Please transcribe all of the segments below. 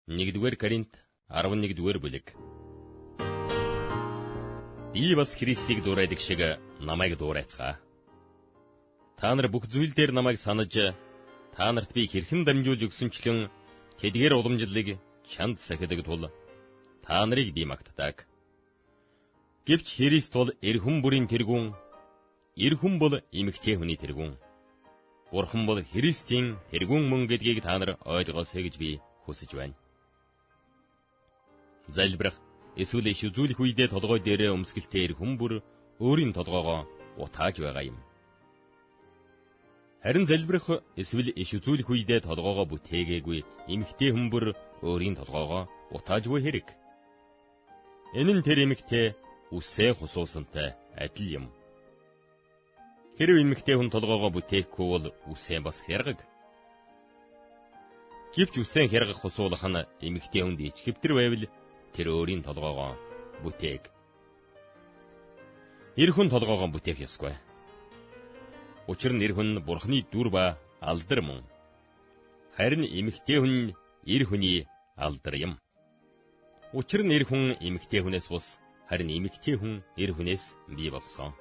1-р Коринт 11-р бүлэг. Би бас Христийг дуурайдаг шиг намайг дуурайцгаа. Та нар бүх зүйл дээр намайг санаж, та нарт би хэрхэн дамжуулж өгсөнчлэн тэдгээр уламжлалыг чанд сахидаг тул та нарыг би магтдаг. Гэвч Христ бол эр хүн бүрийн тэргүүн, эр хүн бол эмэгтэй хүний тэргүүн. Бурхан бол Христийн тэргүүн мөн гэдгийг та нар ойлгоосэй гэж би хүсэж байна. Залбирах эсвэл иш үзүүлэх үедээ толгой дээрээ өмсгөлтэй эр хүн бүр өөрийн толгоогоо утааж байгаа юм. Харин залбирах эсвэл иш үзүүлэх үедээ толгоогоо бүтээгээгүй эмэгтэй хүн бүр өөрийн толгоогоо утаажгүй хэрэг. Энэ нь тэр эмэгтэй үсээ хусуулсантай адил юм. Хэрв эмэгтэй хүн толгоогоо бүтээхгүй бол үсээ бас хяргаг. Гэвч үсээ хяргах хусуулах нь эмэгтэй хүнд ичгэвтер байвал тэр өөрийн толгоогоо бүтээг. Эр хүн толгоогоо бүтээх ёсгүй. Учир нь эр хүн Бурханы дүр ба алдар мөн. Харин эмэгтэй хүн эр хүний алдар юм. Учир нь эр хүн эмэгтэй хүнээс бус, харин эмэгтэй хүн эр хүнээс бий болсон.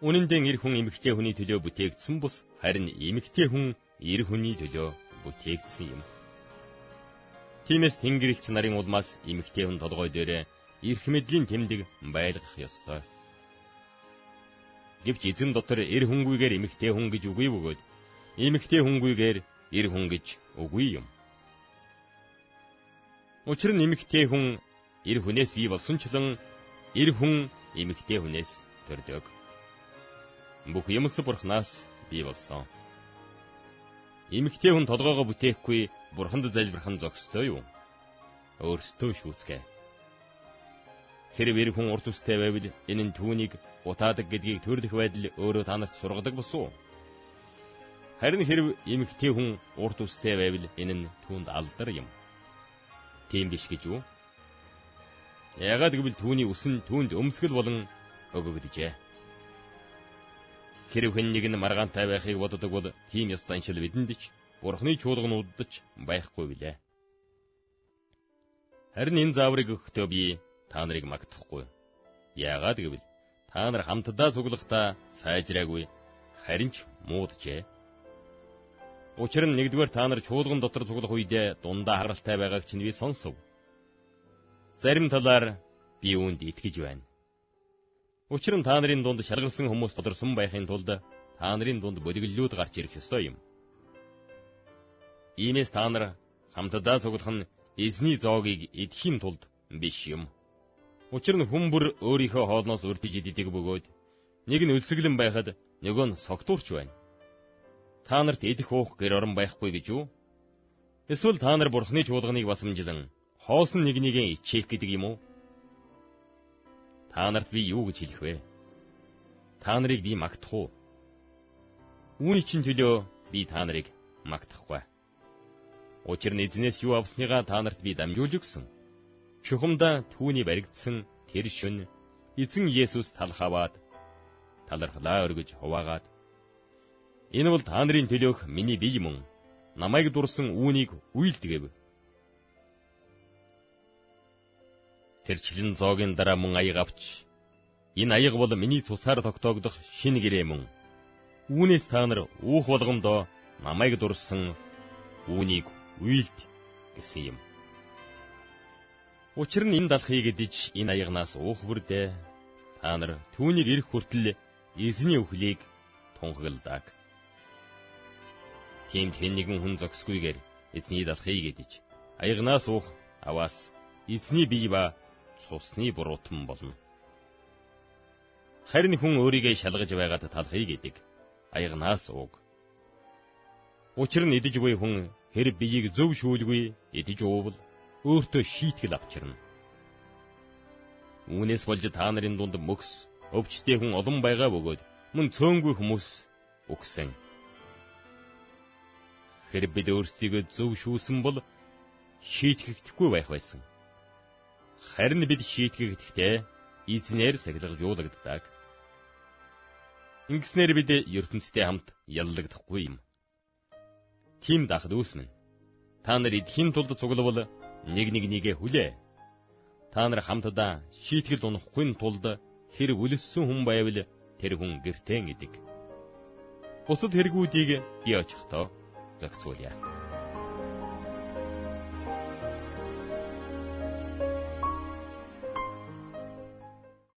Үнэн дээр эр хүн эмэгтэй хүний төлөө бүтээгдсэн бус, харин эмэгтэй хүн эр хүний төлөө бүтээгдсэн юм. Тиймээс Тэнгэрлэгч нарын улмаас эмэгтэй хүн толгой дээрээ эрх мэдлийн тэмдэг байлгах ёстой. Гэвч эзэн дотор эр хүнгүйгээр эмэгтэй хүн гэж үгүй бөгөөд эмэгтэй хүнгүйгээр эр хүн гэж үгүй юм. Учир нь эмэгтэй хүн эр хүнээс бий болсончлон эр хүн эмэгтэй хүнээс төрдөг. Бүх юмс Бурханаас бий болсон. Эмэгтэй хүн толгоогоо бүтээхгүй Бурханд залбирах нь зохистой юу? Өөрсдөө шүүцгээ. Хэрв эр хүн урт үстэй байвал энэ нь түүнийг утаадаг гэдгийг төрлөх байдал өөрөө та нарт сургадаг босуу. Харин хэрв эмэгтэй хүн урт үстэй байвал энэ нь түүнд алдар юм. Тийм биш гэж үү? Яагаад гэвэл түүний үс нь түүнд өмсгөл болон өгөгдөжээ. Хэрв хэн нэг нь маргаантай байхыг боддог бол тийм ёс заншил бидэнд ч Бурханы чуулгануудад ч байхгүй билээ. Харин энэ зааврыг өгөхдөө би та нарыг магтахгүй. Яагаад гэвэл та нар хамтдаа цуглахдаа сайжраагүй, харин ч мууджээ. Учир нь 1-р та нар чуулган дотор цуглах үедээ дундаа харгалтай байгааг чинь би сонсов. Зарим талаар би үүнд итгэж байна. Учир нь та нарын дунд шалгарсан хүмүүс тодорсон байхын тулд та нарын дунд болиглууд гарч ирэх ёстой юм. Иймээс та нар хамтдаа цуглах нь эзний зоогийг идэхийн тулд биш юм. Учир нь хүн бүр өөрийнхөө хоолноос урдж иддэг бөгөөд нэг нь өлсгөлэн байхад нөгөө нь согтуурч байна. Та нарт идэх уух гэр орон байхгүй гэж үү? Эсвэл та нар Бурханы чуулганыг басамжлан хоосон нэг нэгээ ичээх гэдэг юм уу? Та нарт би юу гэж хэлэх вэ? Та нарыг би магтах уу? Үүний чинь төлөө би та нарыг магтахгүй. Учир нь эзнээс юу авсныгаа та нарт би дамжуулж өгсөн. Чухамдаа түүний баригдсан тэр шөнө эзэн Есүс талхаваад талархлаа өргөж хуваагаад энэ бол та нарын төлөөх миний бие мөн намайг дурсан үүнийг үйлдэгэв. Тэрчлэн зоогийн дараа мөн аяг авч энэ аяг бол миний цусаар тогтоогдох шинэ гэрээ мөн. Үүнээс та нар уух болгондоо намайг дурсан үүнийг үйлд гэсэн юм. Учир нь энэ далхыг идэж энэ аягнаас уух бүрдээ та нар түүнийг ирэх хүртэл эзний үхлийг тунхагладаг. Тийм хэн нэгэн хүн зогсгүйгээр эзний далхыг идэж аягнаас уух аваас эзний бие ба цусны буруутан болно. Харин хүн өөрийгөө шалгаж байгаад талхыг идэг аягнаас ууг. Учир нь идэж буй хүн хэрэг биеийг зөв шүүлгүй идэж уувал өөртөө шийтгэл авчирна. Үүнээс болж та нарын дунд мөхс, өвчтэй хүн олон байгаа бөгөөд мөн цөөнгүй хүмүүс үхсэн. Хэрэг бид өөрсдийгөө зөв шүүсэн бол шийтгэгдэхгүй байх байсан. Харин бид шийтгэгдэхдээ эзнээр сахилгажуулагддаг. Ингэснээр бид ертөнцтэй хамт яллагдахгүй юм. Тийм дахд үүснэ. Та нар эдхийн тулд цуглавал нэг нэгээ хүлээ. Та нар хамтдаа шийтгэл унахгүй тулд хэр үлссэн хүн байвал тэр хүн гэртэн идэг. Бусад хэрэгүүдийг би очихдоо зохицуулъя.